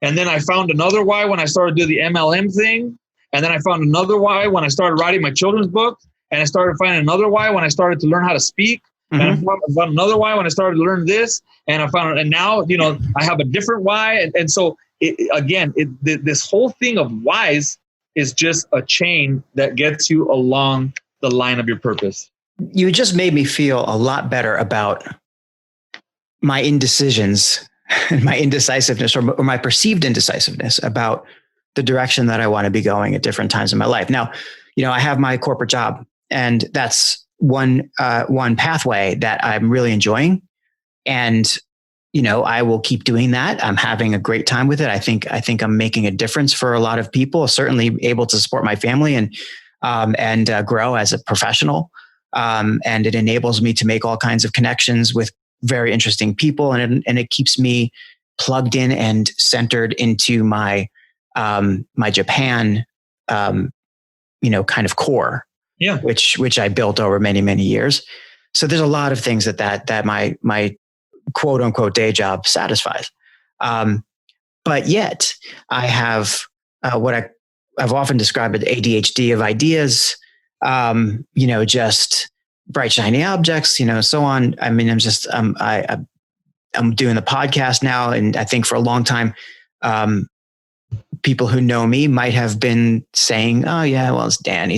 And then I found another why when I started doing the MLM thing. And then I found another why when I started writing my children's book. And I started finding another why when I started to learn how to speak. And I found another why when I started to learn this. And now, I have a different why. And so this whole thing of whys is just a chain that gets you along the line of your purpose. You just made me feel a lot better about my indecisions and my indecisiveness or my perceived indecisiveness about the direction that I want to be going at different times in my life. Now, I have my corporate job, and that's one pathway that I'm really enjoying. And, I will keep doing that. I'm having a great time with it. I think I'm making a difference for a lot of people, certainly able to support my family and grow as a professional. And it enables me to make all kinds of connections with very interesting people. And it keeps me plugged in and centered into my Japan, kind of core, which I built over many, many years. So there's a lot of things that my quote unquote day job satisfies. But yet I have what I've often described as ADHD of ideas, just bright, shiny objects, so on. I mean, I'm doing the podcast now. And I think for a long time, people who know me might have been saying, oh yeah, well, it's Dan.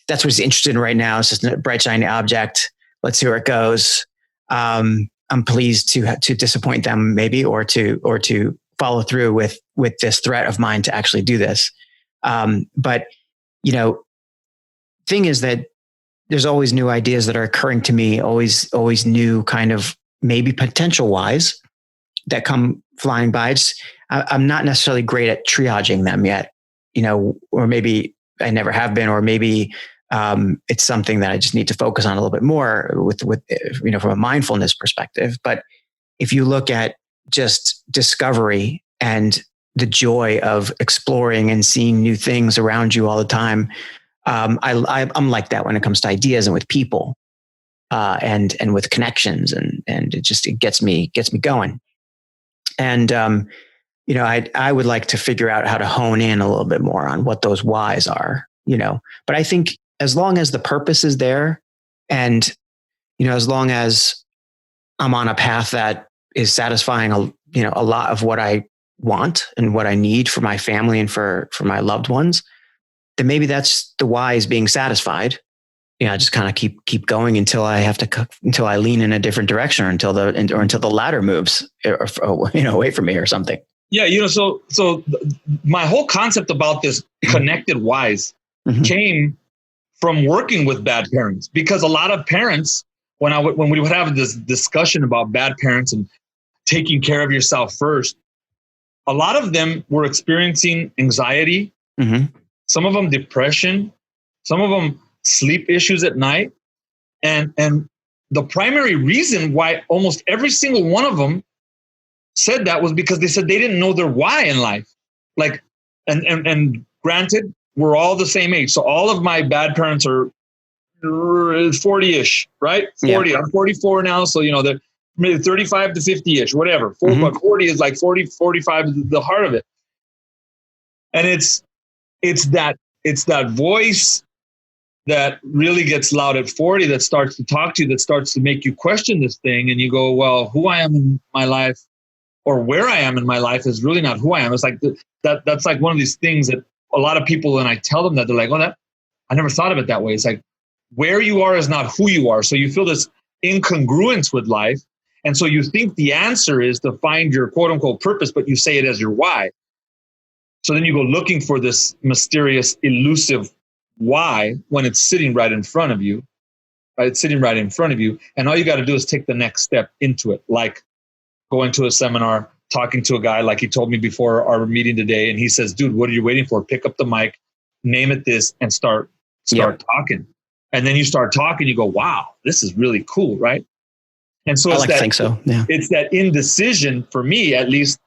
That's what he's interested in right now. It's just a bright, shiny object. Let's see where it goes. I'm pleased to disappoint them maybe, or to follow through with this threat of mine to actually do this. But thing is that there's always new ideas that are occurring to me, always new kind of maybe potential whys that come flying by. I'm not necessarily great at triaging them yet, or maybe I never have been, or maybe it's something that I just need to focus on a little bit more with from a mindfulness perspective. But if you look at just discovery and the joy of exploring and seeing new things around you all the time, I'm like that when it comes to ideas and with people, and with connections, and it gets me going. And I would like to figure out how to hone in a little bit more on what those whys are, But I think as long as the purpose is there, and as long as I'm on a path that is satisfying a lot of what I want and what I need for my family and for my loved ones, then maybe that's the why is being satisfied. I just kind of keep going until I lean in a different direction, or until the ladder moves away from me or something. Yeah. So my whole concept about this connected whys came from working with bad parents, because a lot of parents, when we would have this discussion about bad parents and taking care of yourself first, a lot of them were experiencing anxiety, some of them depression, some of them sleep issues at night. And the primary reason why almost every single one of them said that was because they said they didn't know their why in life. Like, and granted, we're all the same age. So all of my bad parents are 40-ish, right? 40. Yeah. I'm 44 now. So, they're maybe 35 to 50-ish, whatever. 40 is like 40, 45 is the heart of it. And it's that voice that really gets loud at 40 that starts to talk to you, that starts to make you question this thing. And you go, well, who I am in my life, or where I am in my life is really not who I am. It's like that's like one of these things that a lot of people, when I tell them that, they're like, oh, that I never thought of it that way. It's like where you are is not who you are. So you feel this incongruence with life. And so you think the answer is to find your quote unquote purpose, but you say it as your why. So then you go looking for this mysterious, elusive why when it's sitting right in front of you. Right? It's sitting right in front of you. And all you got to do is take the next step into it. Like going to a seminar, talking to a guy like he told me before our meeting today. And he says, dude, what are you waiting for? Pick up the mic, name it this, and start talking. And then you start talking, you go, wow, this is really cool, right? And so I think so. Yeah. It's that indecision for me, at least.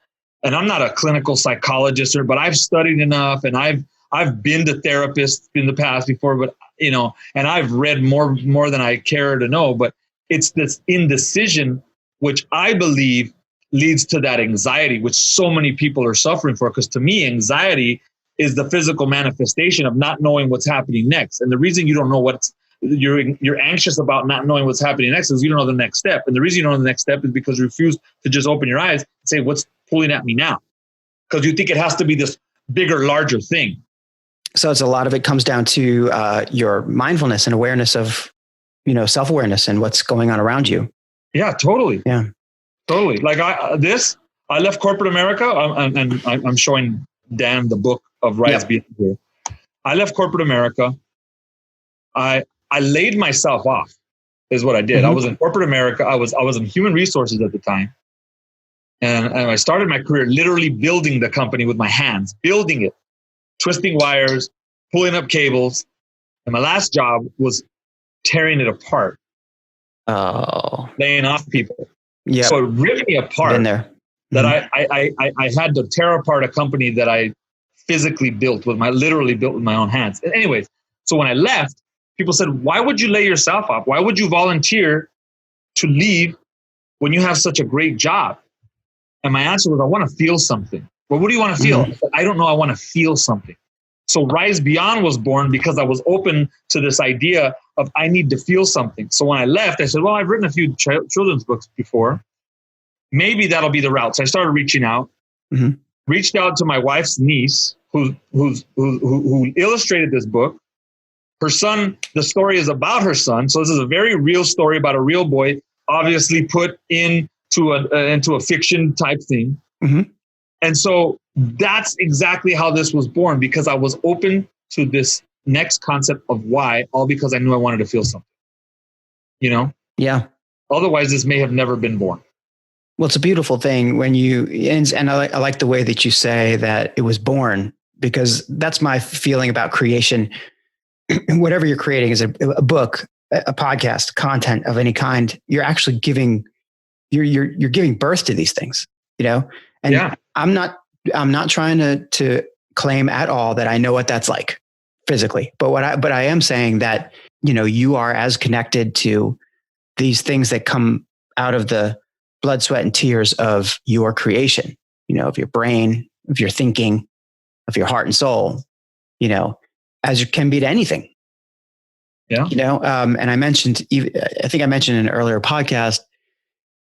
And I'm not a clinical psychologist, but I've studied enough, and I've been to therapists in the past before, but and I've read more than I care to know. But it's this indecision, which I believe leads to that anxiety, which so many people are suffering for. Because to me, anxiety is the physical manifestation of not knowing what's happening next. And the reason you don't know you're anxious about not knowing what's happening next is you don't know the next step. And the reason you don't know the next step is because you refuse to just open your eyes and say, what's pulling at me now? Because you think it has to be this bigger, larger thing. So it's a lot of it comes down to your mindfulness and awareness of, self-awareness and what's going on around you. Yeah, totally. Yeah, totally. Like I left corporate America, and I'm showing Dan the book of Rise Beyond here. I left corporate America. I laid myself off, is what I did. Mm-hmm. I was in corporate America. I was in human resources at the time. And I started my career literally building the company with my hands, building it, twisting wires, pulling up cables. And my last job was tearing it apart. Oh. Laying off people. Yeah. So it ripped me apart. Been there. Mm-hmm. That I had to tear apart a company that I physically literally built with my own hands. Anyways, so when I left, people said, why would you lay yourself off? Why would you volunteer to leave when you have such a great job? And my answer was, I want to feel something. Well, what do you want to feel? Mm-hmm. I said, I don't know. I want to feel something. So Rise Beyond was born because I was open to this idea of I need to feel something. So when I left, I said, well, I've written a few children's books before. Maybe that'll be the route. So I started reaching out, reached out to my wife's niece who illustrated this book. Her son, the story is about her son. So this is a very real story about a real boy, obviously put into a fiction type thing. Mm-hmm. And so that's exactly how this was born, because I was open to this next concept of why, all because I knew I wanted to feel something, Yeah. Otherwise, this may have never been born. Well, it's a beautiful thing when and I like the way that you say that it was born, because that's my feeling about creation. Whatever you're creating is a book, a podcast, content of any kind. You're actually giving birth to these things, And I'm not trying to claim at all that I know what that's like physically, but I am saying that, you are as connected to these things that come out of the blood, sweat, and tears of your creation, of your brain, of your thinking, of your heart and soul, as you can be to anything. Yeah. And I think I mentioned in an earlier podcast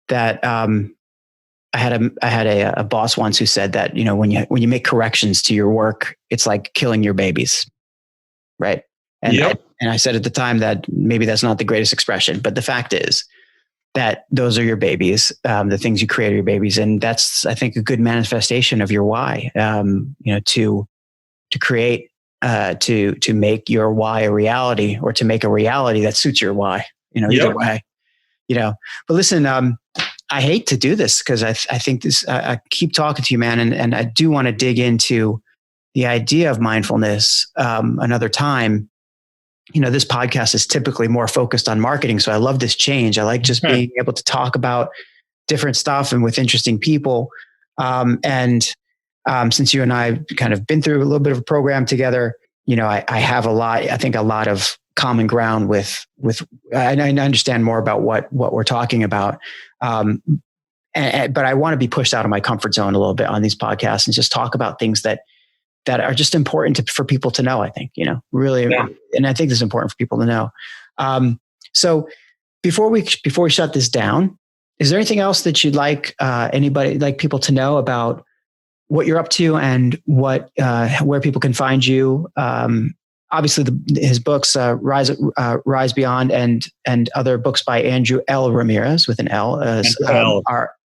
that I had a boss once who said that, when you make corrections to your work, it's like killing your babies. Right. And I said at the time that maybe that's not the greatest expression, but the fact is that those are your babies, the things you create are your babies. And that's, I think, a good manifestation of your why, to create, to make your why a reality, or to make a reality that suits your why, either way, but listen, I hate to do this because I think I keep talking to you, man. And I do want to dig into the idea of mindfulness another time. This podcast is typically more focused on marketing. So I love this change. I like just being able to talk about different stuff and with interesting people. Since you and I kind of been through a little bit of a program together, I have a lot of common ground with, I understand more about what we're talking about. But I want to be pushed out of my comfort zone a little bit on these podcasts and just talk about things that are just important for people to know, I think, really. Yeah. And I think this is important for people to know. So before we shut this down, Is there anything else that you'd like people to know about what you're up to and where people can find you? Obviously, his books, Rise Beyond, and other books by Andrew L. Ramirez with an L,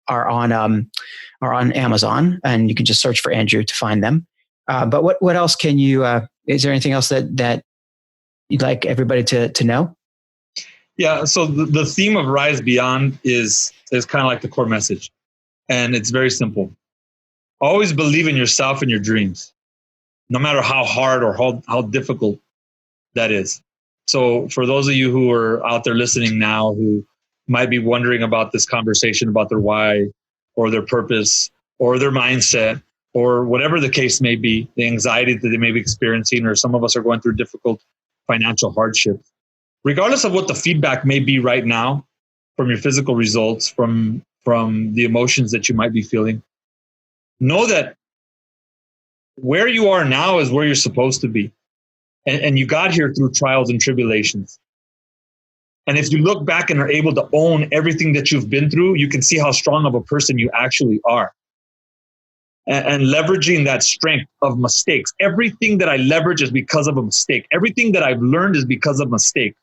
are on Amazon, and you can just search for Andrew to find them. But what else can you? Is there anything else that you'd like everybody to know? Yeah. So the theme of Rise Beyond is kind of like the core message, and it's very simple. Always believe in yourself and your dreams, no matter how hard or how difficult that is. So for those of you who are out there listening now, who might be wondering about this conversation about their why or their purpose or their mindset or whatever the case may be, the anxiety that they may be experiencing, or some of us are going through difficult financial hardships. Regardless of what the feedback may be right now from your physical results, from the emotions that you might be feeling, know that where you are now is where you're supposed to be. And you got here through trials and tribulations. And if you look back and are able to own everything that you've been through, you can see how strong of a person you actually are. And leveraging that strength of mistakes. Everything that I leverage is because of a mistake. Everything that I've learned is because of mistake.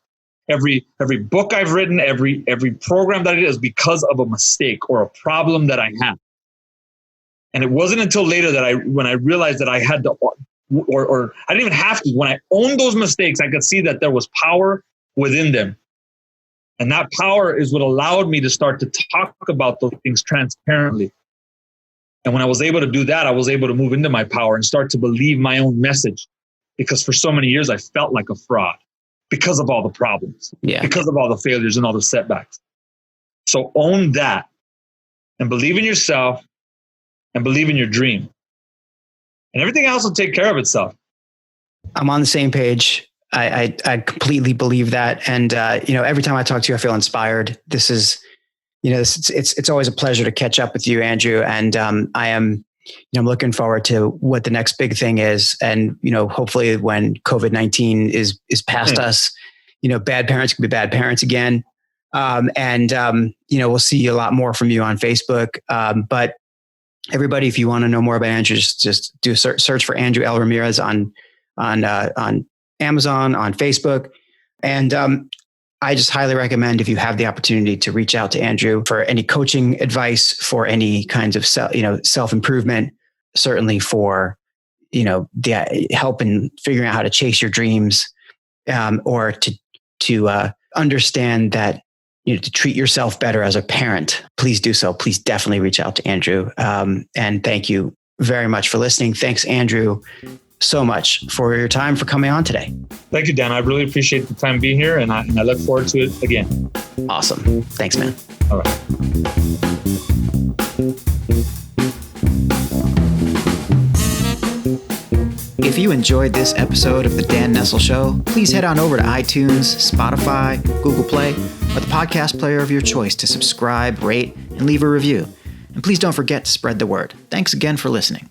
Every book I've written, every program that I did is because of a mistake or a problem that I had. And it wasn't until later that when I realized that I had to, or I didn't even have to, when I owned those mistakes, I could see that there was power within them. And that power is what allowed me to start to talk about those things transparently. And when I was able to do that, I was able to move into my power and start to believe my own message. Because for so many years, I felt like a fraud because of all the problems, because of all the failures and all the setbacks. So own that and believe in yourself and believe in your dream. And everything else will take care of itself. I'm on the same page. I completely believe that. And, every time I talk to you, I feel inspired. This is, it's always a pleasure to catch up with you, Andrew. And I'm looking forward to what the next big thing is. And, hopefully when COVID-19 is past us, bad parents can be bad parents again. We'll see a lot more from you on Facebook. But everybody, if you want to know more about Andrew, just do a search for Andrew L. Ramirez on Amazon, on Facebook. And I just highly recommend, if you have the opportunity, to reach out to Andrew for any coaching advice, for any kinds of self-improvement, certainly for, the help in figuring out how to chase your dreams, or to understand that, to treat yourself better as a parent. Please do so. Please definitely reach out to Andrew. And thank you very much for listening. Thanks, Andrew, so much for your time, for coming on today. Thank you, Dan. I really appreciate the time being here, and I look forward to it again. Awesome. Thanks, man. All right. If you enjoyed this episode of The Dan Nessel Show, please head on over to iTunes, Spotify, Google Play, or the podcast player of your choice to subscribe, rate, and leave a review. And please don't forget to spread the word. Thanks again for listening.